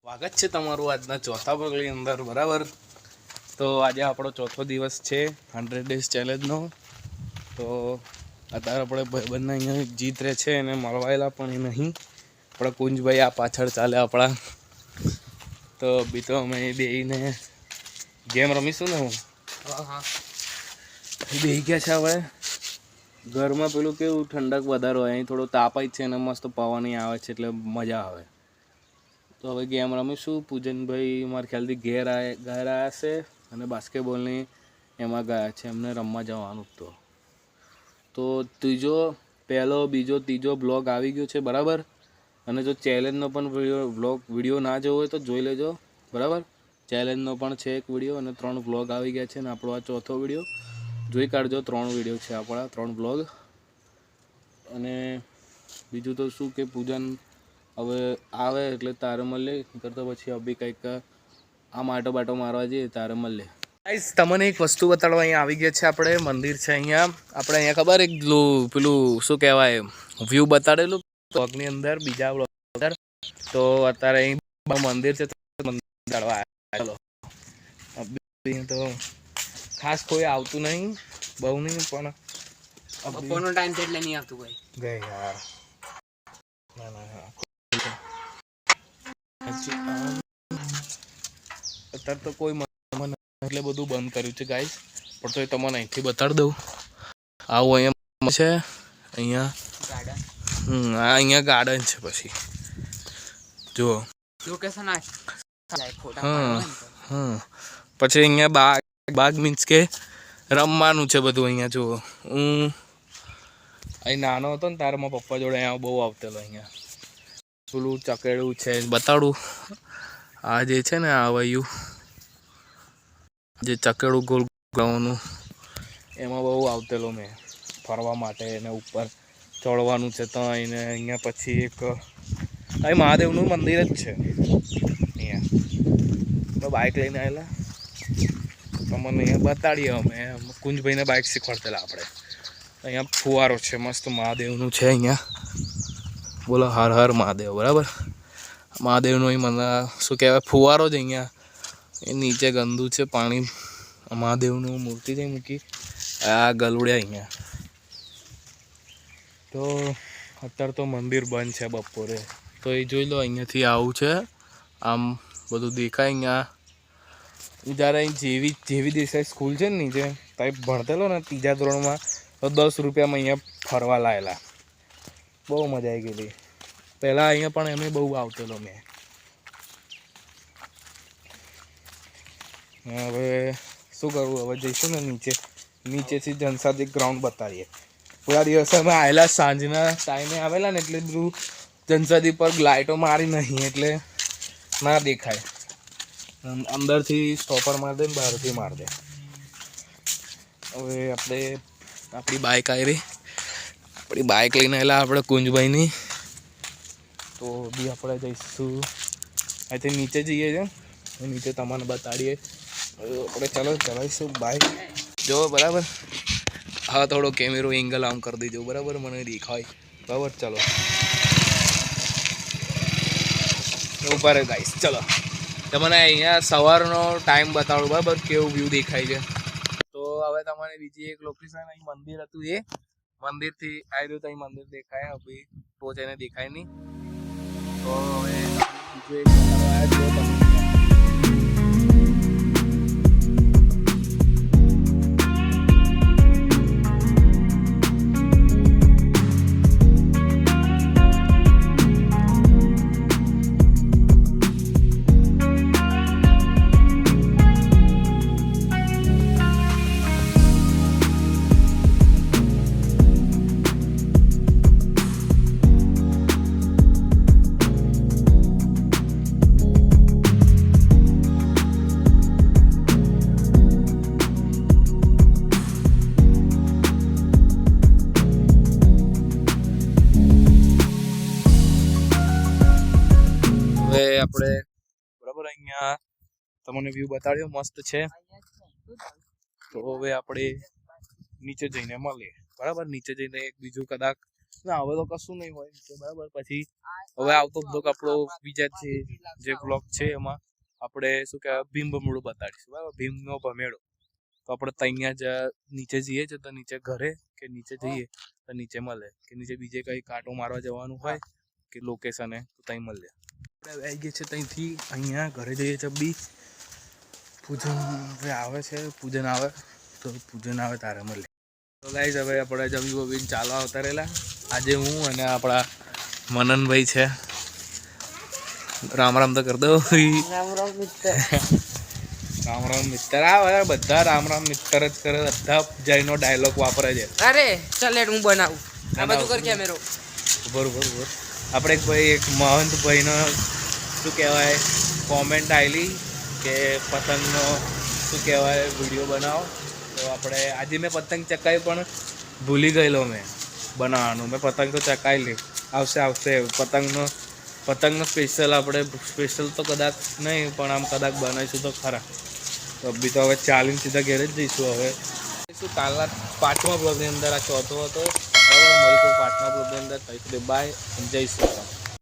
સ્વાગત છે તમારું આજના ચોથા પગલી અંદર બરાબર. તો આજે આપણો ચોથો દિવસ છે 100 ડેઝ ચેલેન્જનો. તો અત્યારે આપણે ભાઈબંધના અહીંયા જીત રહે છે એને મળવાયેલા પણ એ નહીં. આપણા કુંજભાઈ આ પાછળ ચાલે આપણા. તો બી તો અમે બેહીને ગેમ રમીશું ને હું બેહી ગયા છે. હવે ઘરમાં પેલું કેવું ઠંડક વધારે હોય, અહીં થોડો તાપ જ છે અને મસ્ત પવન આવે છે એટલે મજા આવે. તો હવે ગેમ રમીશું. પૂજનભાઈ મારા ખ્યાલથી ઘેર આવ્યા છે અને બાસ્કેટબોલની એમાં ગયા છે, એમને રમવા જવાનું. તો પહેલો બીજો ત્રીજો બ્લોગ આવી ગયો છે બરાબર. અને જો ચેલેન્જનો પણ વિડીયો ના જોવો હોય તો જોઈ લેજો બરાબર. ચેલેન્જનો પણ છે એક વિડીયો અને 3 બ્લોગ આવી ગયા છે અને આપણો આ ચોથો વિડીયો જોઈ કાઢજો. 3 વિડીયો છે આપણા, 3 બ્લોગ. અને બીજું તો શું કે પૂજન હવે આવે એટલે તારે મળે કરતો પછી અભી કંઈક આ માટો મારવા જઈએ તારે મળે. ગાઈસ તમને એક વસ્તુ બતાડવા અહીંયા આવી ગયા છે. આપણે મંદિર છે અહીંયા. આપણે અહીંયા ખબર એક પેલું શું કહેવાય વ્યૂ બતાડેલું બ્લોગની અંદર, બીજા બ્લોગ અંદર. તો અત્યારે અહીં મંદિર છે, મંદિર ચલો. તો ખાસ કોઈ આવતું નહીં, બહુ નહીં, પણ બપોરનો ટાઈમ છે એટલે નહીં આવતું કોઈ. ગઈ યાર. ના અત્યારે તો કોઈ એટલે બધું બંધ કર્યું છે ગાઈસ. પણ તો એ તમને અહીંથી બતાડી દઉં. આવું અહીંયા છે, અહીંયા અહીંયા ગાર્ડન છે. પછી જુઓ લોકેશન પછી અહીંયા બાગ મીન્સ કે રમવાનું છે બધું. અહીંયા જુઓ હું અહીં નાનો હતો ને તારે મારા પપ્પા જોડે અહીંયા બહુ આવતેલો. અહીંયા પેલું ચકેડું છે બતાડું. આ જે છે ને આ વયું જે ચકેડું ગોલ ગોળનું એમાં બહુ આવતેલો મેં ફરવા માટે. એને ઉપર ચડવાનું છે તો અહીંયા પછી એક અહીં મહાદેવનું મંદિર જ છે. અહીંયા બાઇક લઈને આવેલા તમને અહીંયા બતાડીએ અમે. કુંજભાઈને બાઇક શીખવાડતેલા આપણે. અહીંયા ફુવારો છે મસ્ત મહાદેવનું છે અહીંયા. બોલો હર હર મહાદેવ બરાબર. મહાદેવનું અહીં મને શું કહેવાય ફુવારો જ અહીંયા. એ નીચે ગંદુ છે પાણી. મહાદેવનું મૂર્તિ છે મૂકી. આ ગલુડ્યા અહીંયા. તો અત્યારે તો મંદિર બંધ છે બપોરે. તો એ જોઈ લો અહીંયાથી આવું છે. આમ બધું દેખાય અહીંયા. જ્યારે અહીં જેવી દેસાઈ સ્કૂલ છે ને નીચે ત્યાં ભણતેલો ને 3જા ધોરણમાં, તો 10 રૂપિયામાં અહીંયા ફરવા લાયેલા. બહુ મજા આવી ગયેલી. પહેલાં અહીંયા પણ એમ બહુ આવતેલો મેં. હવે શું કરવું, હવે જઈશું ને નીચેથી જનસાદી ગ્રાઉન્ડ બતાવીએ. પૂરા દિવસે અમે આવેલા સાંજના ટાઈમે આવેલા ને એટલે બધું જનસાદી પર લાઇટો મારી નહીં એટલે ના દેખાય. અંદરથી સ્ટોપર માર દે ને બહારથી માર દે. હવે આપણી બાઇક આવી રહી. આપણી બાઇક લઈને આવેલા આપણે કુંજભાઈની. તો બી આપણે જઈશું અહીંથી નીચે જઈએ છીએ. નીચે તમને બતાડીએ. આપણે ચાલો ચલાવીશું બાઇક. જો બરાબર. હા થોડો કેમેરો એંગલ આમ કરી દેજો બરાબર, મને દેખાય બરાબર. ચલો ઉપર ગાઈસ ચલો. તમને અહીંયા સવારનો ટાઈમ બતાડું બરાબર, કેવું વ્યૂ દેખાય છે. તો હવે તમારે બીજી એક લોકેશન અહીં મંદિર હતું એ મંદિરથી આવ્યું તો અહીં મંદિર દેખાય. ભાઈ ટોચ એને દેખાય નહીં. તો હવે બીજું એક તમે આપણે બરાબર અહીંયા તમને વ્યૂ બતાડ્યો મસ્ત છે. તો હવે આપણે નીચે જઈને મળીએ બરાબર. નીચે જઈને એક બીજું કદાચ ના હવે તો કશું નહીં હોય કે બરાબર. પછી હવે આવતો બ્લોગ આપણો બીજા જે બ્લોગ છે એમાં આપણે શું કહેવાય ભીમ ભમડું બતાડીશું બરાબર. ભીમનો ભમેડો તો આપણે ત્યાં જ નીચે જઈએ છીએ તો નીચે ઘરે કે નીચે જઈએ તો નીચે મળે કે નીચે બીજે કંઈ કાંટો મારવા જવાનું હોય કે લોકેશને તો ત્યાં મળે. આપણે આવી ગઈએ છીએ ત્યાંથી અહીંયા ઘરે જઈએ છીએ બી પૂજન હવે આવે છે. પૂજન આવે તો પૂજન આવે તારે મળે. તો ગાઈસ હવે આપણે જમી બમીને ચાલવા આવતા રહેલા. આજે હું અને આપણા મનનભાઈ છે. રામ રામ તો કરી દો. રામ રામ મિત્ર. રામ રામ મિત્ર. આ બધા રામ રામ મિત્ર જ કરે. બધા જયનો ડાયલોગ વાપરે છે. અરે ચાલ હું બનાવું. આ બધું કર કેમેરો. બરોબર. આપણે એક મહંત ભાઈનો શું કહેવાય કોમેન્ટ આવેલી કે પતંગનો શું કહેવાય વિડીયો બનાવો. તો આપણે આજે મેં પતંગ ચકાવી પણ ભૂલી ગયેલો મેં બનાવવાનું. મેં પતંગ તો ચકાવી લી. આવશે પતંગનો સ્પેશિયલ આપણે સ્પેશિયલ તો કદાચ નહીં પણ આમ કદાચ બનાવીશું તો ખરા. તો બી તો હવે ચાલીને સીધા ઘેર જ જઈશું. હવે શું કાલના 5મા બ્લોગની અંદર આ ચોથો હતો બરાબર. મળીશું 5મા બ્લોગની અંદર. બાય જઈશું.